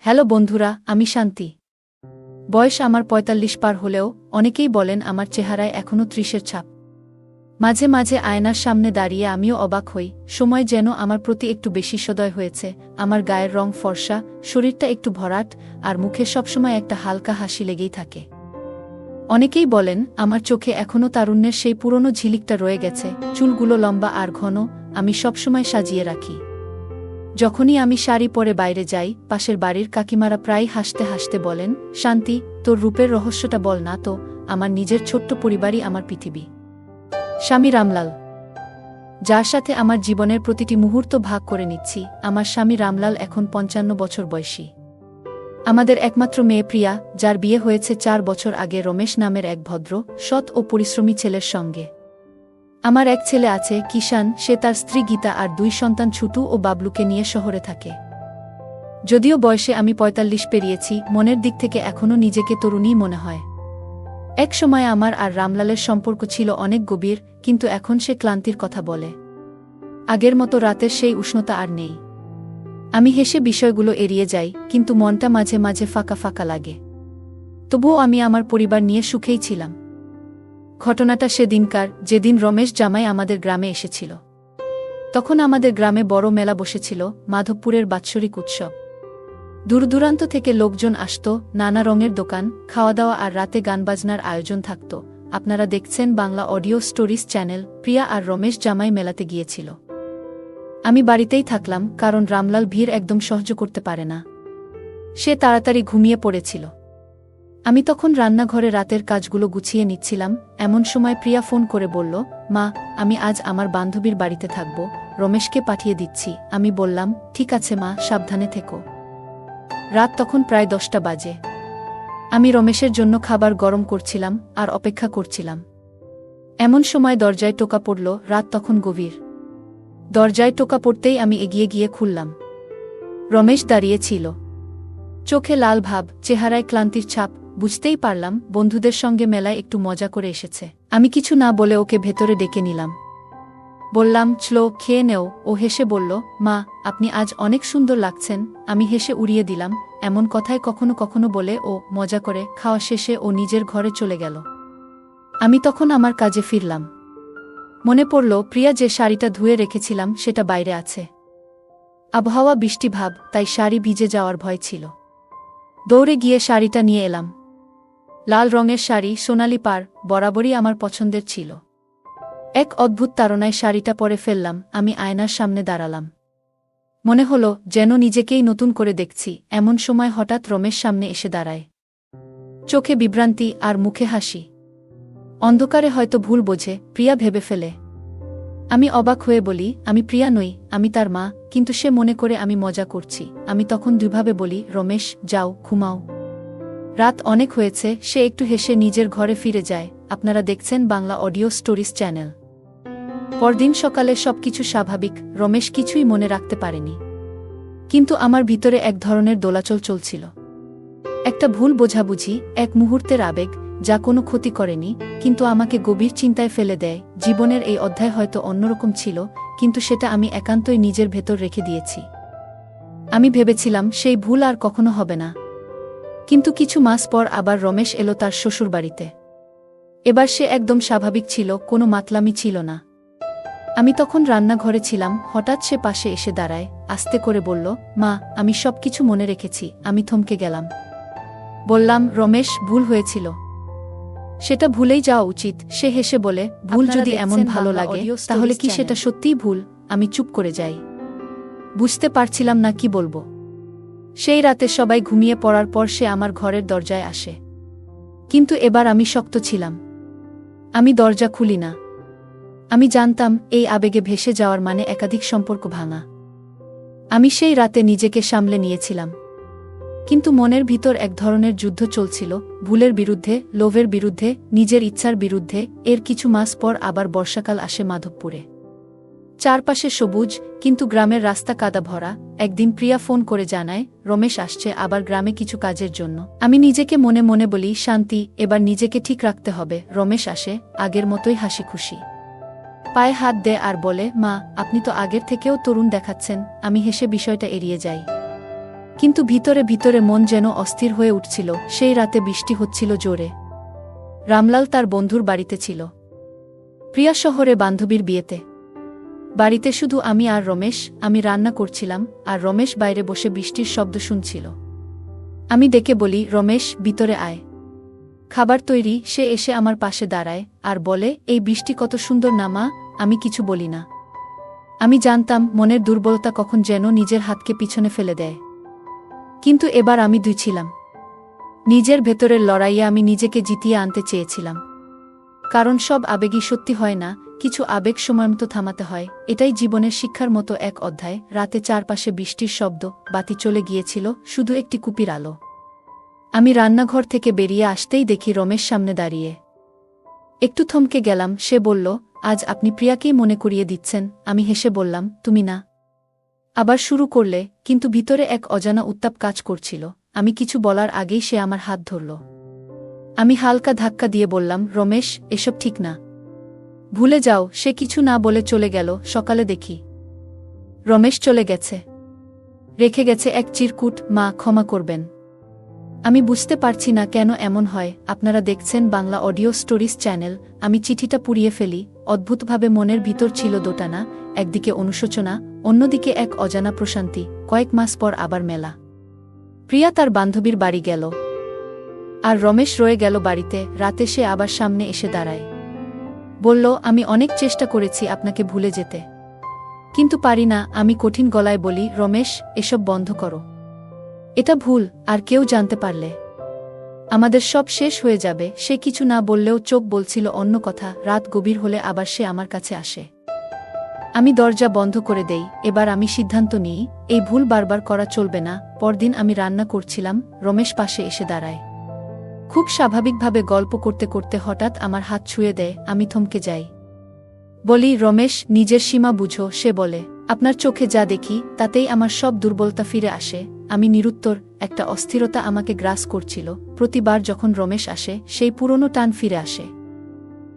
Hello বন্ধুরা, আমি শান্তি। বয়স আমার ৪৫ পার হলেও অনেকেই বলেন আমার চেহারায় এখনও ৩০-এর ছাপ। মাঝে মাঝে আয়নার সামনে দাঁড়িয়ে আমিও অবাক হই, সময় যেন আমার প্রতি একটু বেশি সদয় হয়েছে। আমার গায়ের রং ফর্সা, শরীরটা একটু ভরাট, আর মুখে সবসময় একটা হালকা হাসি লেগেই থাকে। অনেকেই বলেন আমার চোখে এখনও তারুণ্যের সেই পুরনো ঝিলিকটা রয়ে গেছে, চুলগুলো লম্বা আর ঘন, আমি সবসময় সাজিয়ে রাখি। যখনই আমি শাড়ি পরে বাইরে যাই, পাশের বাড়ির কাকিমারা প্রায় হাসতে হাসতে বলেন, শান্তি, তোর রূপের রহস্যটা বল না তো। আমার নিজের ছোট্ট পরিবারই আমার পৃথিবী। স্বামী রামলাল, যার সাথে আমার জীবনের প্রতিটি মুহূর্ত ভাগ করে নিচ্ছি। আমার স্বামী রামলাল এখন ৫৫ বছর বয়সী। আমাদের একমাত্র মেয়ে প্রিয়া, যার বিয়ে হয়েছে ৪ বছর আগে রমেশ নামের এক ভদ্র, সৎ ও পরিশ্রমী ছেলের সঙ্গে। আমার এক ছেলে আছে, কিষান, সে তার স্ত্রী গীতা আর ২ সন্তান ছুটু ও বাবলুকে নিয়ে শহরে থাকে। যদিও বয়সে আমি ৪৫ পেরিয়েছি, মনের দিক থেকে এখনও নিজেকে তরুণী মনে হয়। এক সময় আমার আর রামলালের সম্পর্ক ছিল অনেক গভীর, কিন্তু এখন সে ক্লান্তির কথা বলে। আগের মতো রাতের সেই উষ্ণতা আর নেই। আমি হেসে বিষয়গুলো এড়িয়ে যাই, কিন্তু মনটা মাঝে মাঝে ফাঁকা ফাঁকা লাগে। তবুও আমি আমার পরিবার নিয়ে সুখেই ছিলাম। ঘটনাটা সেদিনকার, যেদিন রমেশ জামাই আমাদের গ্রামে এসেছিল। তখন আমাদের গ্রামে বড় মেলা বসেছিল, মাধবপুরের বাৎসরিক উৎসব। দূরদূরান্ত থেকে লোকজন আসত, নানা রঙের দোকান, খাওয়া দাওয়া আর রাতে গানবাজনার আয়োজন থাকত। আপনারা দেখছেন বাংলা অডিও স্টোরিজ চ্যানেল। প্রিয়া আর রমেশ জামাই মেলাতে গিয়েছিল। আমি বাড়িতেই থাকলাম, কারণ রামলাল ভিড় একদম সহ্য করতে পারে না। সে তাড়াতাড়ি ঘুমিয়ে পড়েছিল। আমি তখন রান্নাঘরে রাতের কাজগুলো গুছিয়ে নিচ্ছিলাম। এমন সময় প্রিয়া ফোন করে বলল, মা, আমি আজ আমার বান্ধবীর বাড়িতে থাকব, রমেশকে পাঠিয়ে দিচ্ছি। আমি বললাম, ঠিক আছে মা, সাবধানে থেকো। রাত তখন প্রায় ১০টা বাজে। আমি রমেশের জন্য খাবার গরম করছিলাম আর অপেক্ষা করছিলাম। এমন সময় দরজায় টোকা পড়ল। রাত তখন গভীর। দরজায় টোকা পড়তেই আমি এগিয়ে গিয়ে খুললাম। রমেশ দাঁড়িয়ে ছিল, চোখে লাল ভাব, চেহারায় ক্লান্তির ছাপ। বুঝতেই পারলাম বন্ধুদের সঙ্গে মেলায় একটু মজা করে এসেছে। আমি কিছু না বলে ওকে ভেতরে ডেকে নিলাম। বললাম, চলো, খেয়ে নেও। ও হেসে বলল, মা, আপনি আজ অনেক সুন্দর লাগছেন। আমি হেসে উড়িয়ে দিলাম। এমন কথায় কখনো কখনো বলে ও, মজা করে। খাওয়া শেষে ও নিজের ঘরে চলে গেল। আমি তখন আমার কাজে ফিরলাম। মনে পড়ল প্রিয়া যে শাড়িটা ধুয়ে রেখেছিলাম সেটা বাইরে আছে। আবহাওয়া বৃষ্টিভাব, তাই শাড়ি ভিজে যাওয়ার ভয় ছিল। দৌড়ে গিয়ে শাড়িটা নিয়ে এলাম। লাল রঙের শাড়ি, সোনালি পাড়, বরাবরই আমার পছন্দের ছিল। এক অদ্ভুত তাড়নায় শাড়িটা পরে ফেললাম। আমি আয়নার সামনে দাঁড়ালাম। মনে হলো যেন নিজেকেই নতুন করে দেখছি। এমন সময় হঠাৎ রমেশ সামনে এসে দাঁড়ায়। চোখে বিভ্রান্তি আর মুখে হাসি। অন্ধকারে হয়তো ভুল বোঝে, প্রিয়া ভেবে ফেলে। আমি অবাক হয়ে বলি, আমি প্রিয়া নই, আমি তার মা। কিন্তু সে মনে করে আমি মজা করছি। আমি তখন দুইভাবে বলি, রমেশ, যাও, ঘুমাও। রাত অনেক হয়েছে। সে একটু হেসে নিজের ঘরে ফিরে যায়। আপনারা দেখছেন বাংলা অডিও স্টোরিজ চ্যানেল। পরদিন সকালে সবকিছু স্বাভাবিক। রমেশ কিছুই মনে রাখতে পারেনি। কিন্তু আমার ভিতরে এক ধরনের দোলাচল চলছিল। একটা ভুল বোঝাবুঝি, এক মুহূর্তের আবেগ, যা কোনো ক্ষতি করেনি, কিন্তু আমাকে গভীর চিন্তায় ফেলে দেয়। জীবনের এই অধ্যায় হয়তো অন্যরকম ছিল, কিন্তু সেটা আমি একান্তই নিজের ভেতর রেখে দিয়েছি। আমি ভেবেছিলাম সেই ভুল আর কখনো হবে না। কিন্তু কিছু মাস পর আবার রমেশ এলো তার শ্বশুরবাড়িতে। এবার সে একদম স্বাভাবিক ছিল, কোনো মাতলামি ছিল না। আমি তখন রান্নাঘরে ছিলাম। হঠাৎ সে পাশে এসে দাঁড়ায়, আস্তে করে বলল, মা, আমি সবকিছু মনে রেখেছি। আমি থমকে গেলাম। বললাম, রমেশ, ভুল হয়েছিল। সেটা ভুলেই যাওয়া উচিত। সে হেসে বলে, ভুল যদি এমন ভালো লাগে, তাহলে কি সেটা সত্যিই ভুল? আমি চুপ করে যাই। বুঝতে পারছিলাম না কি বলবো। সেই রাতে সবাই ঘুমিয়ে পড়ার পর সে আমার ঘরের দরজায় আসে। কিন্তু এবার আমি শক্ত ছিলাম। আমি দরজা খুলি না। আমি জানতাম এই আবেগে ভেসে যাওয়ার মানে একাধিক সম্পর্ক ভাঙা। আমি সেই রাতে নিজেকে সামলে নিয়েছিলাম। কিন্তু মনের ভিতর এক ধরনের যুদ্ধ চলছিল, ভুলের বিরুদ্ধে, লোভের বিরুদ্ধে, নিজের ইচ্ছার বিরুদ্ধে। এর কিছু মাস পর আবার বর্ষাকাল আসে মাধবপুরে। চারপাশে সবুজ, কিন্তু গ্রামের রাস্তা কাদা ভরা। একদিন প্রিয়া ফোন করে জানায়, রমেশ আসছে আবার গ্রামে কিছু কাজের জন্য। আমি নিজেকে মনে মনে বলি, শান্তি, এবার নিজেকে ঠিক রাখতে হবে। রমেশ আসে, আগের মতোই হাসি খুশি। পায়ে হাত দেয় আর বলে, মা, আপনি তো আগের থেকেও তরুণ দেখাচ্ছেন। আমি হেসে বিষয়টা এড়িয়ে যাই। কিন্তু ভিতরে ভিতরে মন যেন অস্থির হয়ে উঠছিল। সেই রাতে বৃষ্টি হচ্ছিল জোরে। রামলাল তার বন্ধুর বাড়িতে ছিল, প্রিয়া শহরে বান্ধবীর বিয়েতে। বাড়িতে শুধু আমি আর রমেশ। আমি রান্না করছিলাম, আর রমেশ বাইরে বসে বৃষ্টির শব্দ শুনছিল। আমি ডেকে বলি, রমেশ, ভিতরে আয়, খাবার তৈরি। সে এসে আমার পাশে দাঁড়ায় আর বলে, এই বৃষ্টি কত সুন্দর না মা। আমি কিছু বলি না। আমি জানতাম মনের দুর্বলতা কখন যেন নিজের হাতকে পিছনে ফেলে দেয়। কিন্তু এবার আমি দুই ছিলাম। নিজের ভেতরের লড়াইয়ে আমি নিজেকে জিতিয়ে আনতে চেয়েছিলাম। কারণ সব আবেগই সত্যি হয় না, কিছু আবেগ সময়মতো থামাতে হয়। এটাই জীবনের শিক্ষার মতো এক অধ্যায়। রাতে চারপাশে বৃষ্টির শব্দ, বাতি চলে গিয়েছিল, শুধু একটি কুপির আলো। আমি রান্নাঘর থেকে বেরিয়ে আসতেই দেখি রমেশ সামনে দাঁড়িয়ে। একটু থমকে গেলাম। সে বলল, আজ আপনি প্রিয়াকেই মনে করিয়ে দিচ্ছেন। আমি হেসে বললাম, তুমি না। আবার শুরু করলে। কিন্তু ভিতরে এক অজানা উত্তাপ কাজ করছিল। আমি কিছু বলার আগেই সে আমার হাত ধরল। আমি হালকা ধাক্কা দিয়ে বললাম, রমেশ, এসব ঠিক না, ভুলে যাও। সে কিছু না বলে চলে গেল। সকালে দেখি রমেশ চলে গেছে, রেখে গেছে এক চিরকুট, মা ক্ষমা করবেন। আমি বুঝতে পারছি না কেন এমন হয়। আপনারা দেখছেন বাংলা অডিও স্টোরিজ চ্যানেল। আমি চিঠিটা পুড়িয়ে ফেলি। অদ্ভুতভাবে মনের ভিতর ছিল দোটানা, একদিকে অনুশোচনা, অন্যদিকে এক অজানা প্রশান্তি। কয়েক মাস পর আবার মেলা। প্রিয়া তার বান্ধবীর বাড়ি গেল, আর রমেশ রয়ে গেল বাড়িতে। রাতে সে আবার সামনে এসে দাঁড়ায়। বলল, আমি অনেক চেষ্টা করেছি আপনাকে ভুলে যেতে, কিন্তু পারি না। আমি কঠিন গলায় বলি, রমেশ, এসব বন্ধ করো। এটা ভুল, আর কেউ জানতে পারলে আমাদের সব শেষ হয়ে যাবে। সে কিছু না বললেও চোখ বলছিল অন্য কথা। রাত গভীর হলে আবার সে আমার কাছে আসে। আমি দরজা বন্ধ করে দেই। এবার আমি সিদ্ধান্ত নিই, এই ভুল বারবার করা চলবে না। পরদিন আমি রান্না করছিলাম, রমেশ পাশে এসে দাঁড়ায়। খুব স্বাভাবিকভাবে গল্প করতে করতে হঠাৎ আমার হাত ছুঁয়ে দেয়। আমি থমকে যাই। বলি, রমেশ, নিজের সীমা বুঝো। সে বলে, আপনার চোখে যা দেখি তাতেই আমার সব দুর্বলতা ফিরে আসে। আমি নিরুত্তর। একটা অস্থিরতা আমাকে গ্রাস করছিল। প্রতিবার যখন রমেশ আসে, সেই পুরনো টান ফিরে আসে।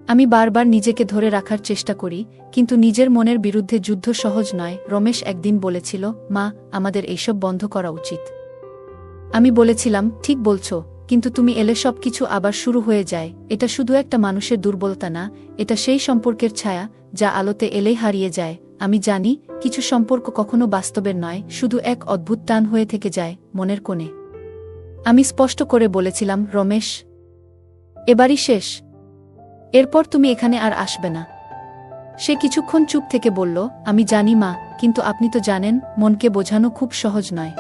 আমি বারবার নিজেকে ধরে রাখার চেষ্টা করি, কিন্তু নিজের মনের বিরুদ্ধে যুদ্ধ সহজ নয়। রমেশ একদিন বলেছিল, মা, আমাদের এইসব বন্ধ করা উচিত। আমি বলেছিলাম, ঠিক বলছো, কিন্তু তুমি এলে সব কিছু আবার শুরু হয়ে যায়। এটা শুধু একটা মানুষের দুর্বলতা না, এটা সেই সম্পর্কের ছায়া যা আলোতে এলেই হারিয়ে যায়। আমি জানি, কিছু সম্পর্ক কখনো বাস্তবের নয়, শুধু এক অদ্ভুত টান হয়ে থেকে যায় মনের কোণে। আমি স্পষ্ট করে বলেছিলাম, রমেশ, এবারই শেষ। এরপর তুমি এখানে আর আসবে না। সে কিছুক্ষণ চুপ থেকে বলল, আমি জানি মা, কিন্তু আপনি তো জানেন, মনকে বোঝানো খুব সহজ নয়।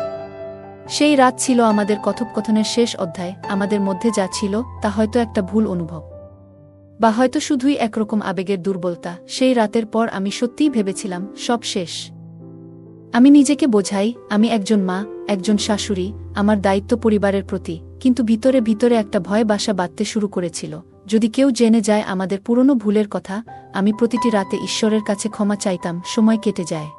সেই রাত ছিল আমাদের কথোপকথনের শেষ অধ্যায়। আমাদের মধ্যে যা ছিল তা হয়তো একটা ভুল অনুভব, বা হয়তো শুধুই একরকম আবেগের দুর্বলতা। সেই রাতের পর আমি সত্যিই ভেবেছিলাম, সব শেষ। আমি নিজেকে বোঝাই, আমি একজন মা, একজন শাশুড়ি, আমার দায়িত্ব পরিবারের প্রতি। কিন্তু ভিতরে ভিতরে একটা ভয় বাসা বাঁধতে শুরু করেছিল। যদি কেউ জেনে যায় আমাদের পুরনো ভুলের কথা। আমি প্রতিটি রাতে ঈশ্বরের কাছে ক্ষমা চাইতাম। সময় কেটে যায়,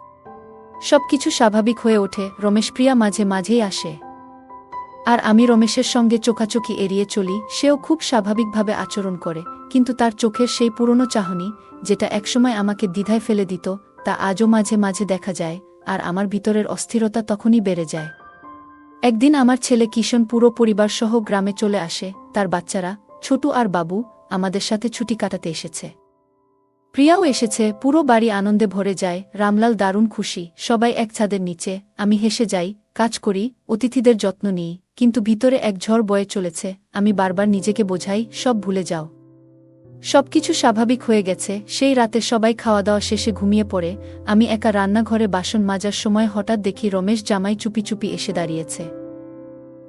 সবকিছু স্বাভাবিক হয়ে ওঠে। রমেশ প্রিয়া মাঝে মাঝেই আসে, আর আমি রমেশের সঙ্গে চোখাচোখি এড়িয়ে চলি। সেও খুব স্বাভাবিকভাবে আচরণ করে, কিন্তু তার চোখের সেই পুরনো চাহনি, যেটা একসময় আমাকে দ্বিধায় ফেলে দিত, তা আজও মাঝে মাঝে দেখা যায়। আর আমার ভিতরের অস্থিরতা তখনই বেড়ে যায়। একদিন আমার ছেলে কিশন পুরো পরিবার সহ গ্রামে চলে আসে। তার বাচ্চারা, ছোটু আর বাবু, আমাদের সাথে ছুটি কাটাতে এসেছে। প্রিয়াও এসেছে। পুরো বাড়ি আনন্দে ভরে যায়। রামলাল দারুণ খুশি। সবাই এক ছাদের নিচে। আমি হেসে যাই, কাজ করি, অতিথিদের যত্ন নিই, কিন্তু ভিতরে এক ঝড় বয়ে চলেছে। আমি বারবার নিজেকে বোঝাই, সব ভুলে যাও, সবকিছু স্বাভাবিক হয়ে গেছে। সেই রাতে সবাই খাওয়া দাওয়া শেষে ঘুমিয়ে পড়ে। আমি একা রান্নাঘরে বাসন মাজার সময় হঠাৎ দেখি রমেশ জামাই চুপি চুপি এসে দাঁড়িয়েছে।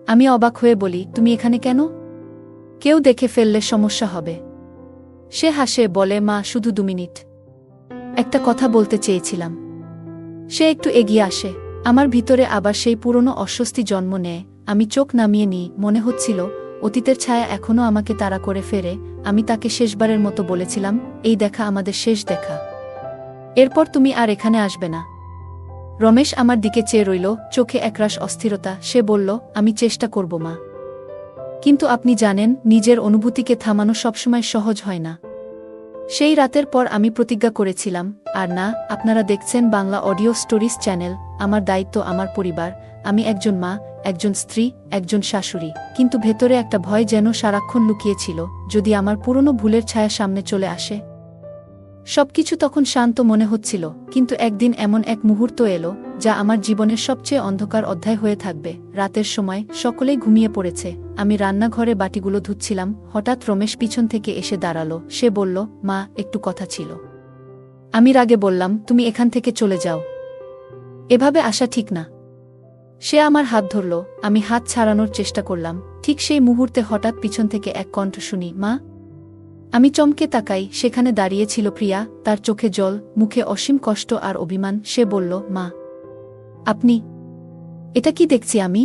আমি অবাক হয়ে বলি, তুমি এখানে কেন? কেউ দেখে ফেললে সমস্যা হবে। সে হাসে, বলে, মা, শুধু 2 মিনিট, একটা কথা বলতে চেয়েছিলাম। সে একটু এগিয়ে আসে। আমার ভিতরে আবার সেই পুরনো অস্বস্তি জন্ম নেয়। আমি চোখ নামিয়ে নিই। মনে হচ্ছিল অতীতের ছায়া এখনও আমাকে তাড়া করে ফেরে। আমি তাকে শেষবারের মতো বলেছিলাম, এই দেখা আমাদের শেষ দেখা, এরপর তুমি আর এখানে আসবে না। রমেশ আমার দিকে চেয়ে রইল, চোখে একরাশ অস্থিরতা। সে বলল, আমি চেষ্টা করব মা, কিন্তু আপনি জানেন, নিজের অনুভূতিকে থামানো সবসময় সহজ হয় না। সেই রাতের পর আমি প্রতিজ্ঞা করেছিলাম, আর না। আপনারা দেখছেন বাংলা অডিও স্টোরিজ চ্যানেল। আমার দায়িত্ব আমার পরিবার, আমি একজন মা, একজন স্ত্রী, একজন শাশুড়ি, কিন্তু ভেতরে একটা ভয় যেন সারাক্ষণ লুকিয়েছিল, যদি আমার পুরনো ভুলের ছায়া সামনে চলে আসে। সবকিছু তখন শান্ত মনে হচ্ছিল, কিন্তু একদিন এমন এক মুহূর্ত এলো যা আমার জীবনের সবচেয়ে অন্ধকার অধ্যায় হয়ে থাকবে। রাতের সময় সকলেই ঘুমিয়ে পড়েছে, আমি রান্নাঘরে বাটিগুলো ধুচ্ছিলাম। হঠাৎ রমেশ পিছন থেকে এসে দাঁড়ালো। সে বলল, মা, একটু কথা ছিল। আমি রাগে বললাম, তুমি এখান থেকে চলে যাও, এভাবে আসা ঠিক না। সে আমার হাত ধরল, আমি হাত ছাড়ানোর চেষ্টা করলাম। ঠিক সেই মুহূর্তে হঠাৎ পিছন থেকে এক কণ্ঠ শুনি, মা। আমি চমকে তাকাই, সেখানে দাঁড়িয়ে ছিল প্রিয়া, তার চোখে জল, মুখে অসীম কষ্ট আর অভিমান। সে বলল, মা, আপনি? এটা কি দেখছি আমি?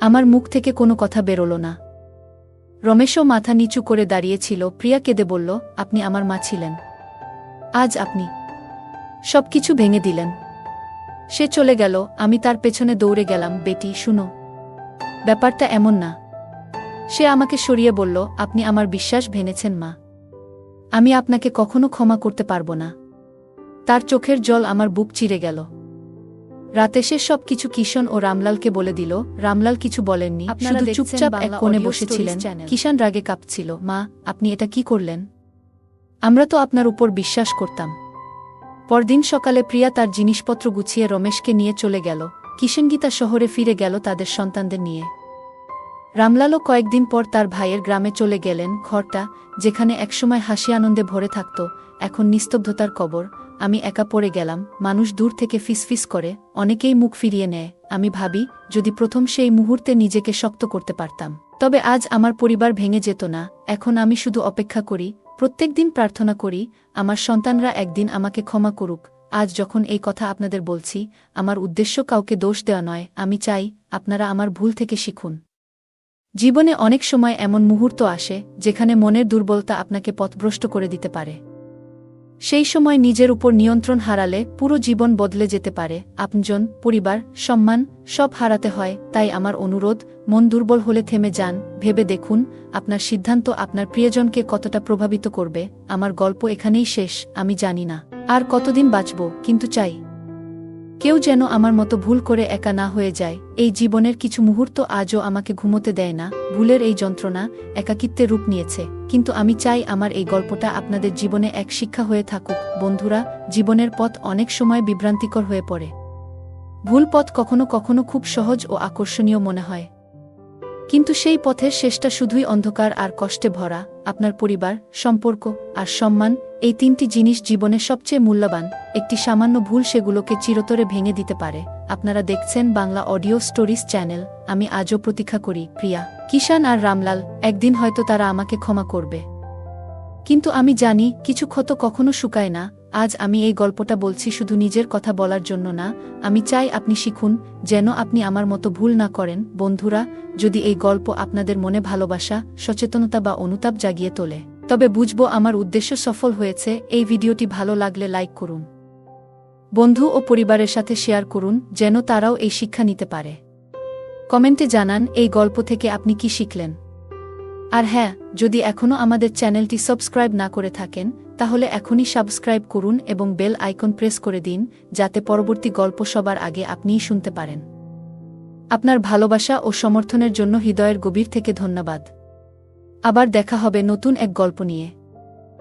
আমার মুখ থেকে কোনো কথা বেরোল না। রমেশও মাথা নিচু করে দাঁড়িয়েছিল। প্রিয়া কেঁদে বলল, আপনি আমার মা ছিলেন, আজ আপনি সবকিছু ভেঙে দিলেন। সে চলে গেল, আমি তার পেছনে দৌড়ে গেলাম। বেটি, শুনো, ব্যাপারটা এমন না। সে আমাকে সরিয়ে বলল, আপনি আমার বিশ্বাস ভেঙেছেন মা, আমি আপনাকে কখনো ক্ষমা করতে পারব না। তার চোখের জল আমার বুক চিরে গেল। রাতে সে সব কিছু কিষণ ও রামলালকে বলে দিল। রামলাল কিছু বলেননি, শুধু চুপচাপ এক কোণে বসেছিলেন। কিষান রাগে কাঁপছিল। মা, আপনি এটা কি করলেন? আমরা তো আপনার উপর বিশ্বাস করতাম। পরদিন সকালে প্রিয়া তার জিনিসপত্র গুছিয়ে রমেশকে নিয়ে চলে গেল। কিষণগীতা শহরে ফিরে গেল তাদের সন্তানদের নিয়ে। রামলালও কয়েকদিন পর তার ভাইয়ের গ্রামে চলে গেলেন। ঘরটা, যেখানে একসময় হাসি আনন্দে ভরে থাকত, এখন নিস্তব্ধতার কবর। আমি একা পড়ে গেলাম। মানুষ দূর থেকে ফিসফিস করে, অনেকেই মুখ ফিরিয়ে নেয়। আমি ভাবি, যদি প্রথম সেই মুহূর্তে নিজেকে শক্ত করতে পারতাম, তবে আজ আমার পরিবার ভেঙে যেত না। এখন আমি শুধু অপেক্ষা করি, প্রত্যেকদিন প্রার্থনা করি, আমার সন্তানরা একদিন আমাকে ক্ষমা করুক। আজ যখন এই কথা আপনাদের বলছি, আমার উদ্দেশ্য কাউকে দোষ দেওয়া নয়। আমি চাই আপনারা আমার ভুল থেকে শিখুন। জীবনে অনেক সময় এমন মুহূর্ত আসে যেখানে মনের দুর্বলতা আপনাকে পথভ্রষ্ট করে দিতে পারে। সেই সময় নিজের উপর নিয়ন্ত্রণ হারালে পুরো জীবন বদলে যেতে পারে। আপনজন, পরিবার, সম্মান সব হারাতে হয়। তাই আমার অনুরোধ, মন দুর্বল হলে থেমে যান, ভেবে দেখুন আপনার সিদ্ধান্ত আপনার প্রিয়জনকে কতটা প্রভাবিত করবে। আমার গল্প এখানেই শেষ। আমি জানি না আর কতদিন বাঁচব, কিন্তু চাই কেউ যেন আমার মতো ভুল করে একা না হয়ে যায়। এই জীবনের কিছু মুহূর্ত আজও আমাকে ঘুমোতে দেয় না। ভুলের এই যন্ত্রণা একাকিত্বে রূপ নিয়েছে, কিন্তু আমি চাই আমার এই গল্পটা আপনাদের জীবনে এক শিক্ষা হয়ে থাকুক। বন্ধুরা, জীবনের পথ অনেক সময় বিভ্রান্তিকর হয়ে পড়ে। ভুল পথ কখনো কখনো খুব সহজ ও আকর্ষণীয় মনে হয়, কিন্তু সেই পথের শেষটা শুধুই অন্ধকার আর কষ্টে ভরা। আপনার পরিবার, সম্পর্ক আর সম্মান, এই তিনটি জিনিস জীবনে সবচেয়ে মূল্যবান। একটি সামান্য ভুল সেগুলোকে চিরতরে ভেঙে দিতে পারে। আপনারা দেখছেন বাংলা অডিও স্টোরিজ চ্যানেল। আমি আজও প্রতীক্ষা করি প্রিয়া, কিষান আর রামলাল, একদিন হয়তো তারা আমাকে ক্ষমা করবে। কিন্তু আমি জানি কিছু ক্ষত কখনো শুকায় না। আজ আমি এই গল্পটা বলছি শুধু নিজের কথা বলার জন্য না, আমি চাই আপনি শিখুন, যেন আপনি আমার মতো ভুল না করেন। বন্ধুরা, যদি এই গল্প আপনাদের মনে ভালোবাসা, সচেতনতা বা অনুতাপ জাগিয়ে তোলে, তবে বুঝবো আমার উদ্দেশ্য সফল হয়েছে। এই ভিডিওটি ভালো লাগলে লাইক করুন, বন্ধু ও পরিবারের সাথে শেয়ার করুন, যেন তারাও এই শিক্ষা নিতে পারে। কমেন্টে জানান এই গল্প থেকে আপনি কি শিখলেন। আর হ্যাঁ, যদি এখনও আমাদের চ্যানেলটি সাবস্ক্রাইব না করে থাকেন, তাহলে এখনই সাবস্ক্রাইব করুন এবং বেল আইকন প্রেস করে দিন, যাতে পরবর্তী গল্প সবার আগে আপনিই শুনতে পারেন। আপনার ভালোবাসা ও সমর্থনের জন্য হৃদয়ের গভীর থেকে ধন্যবাদ। আবার দেখা হবে নতুন এক গল্প নিয়ে।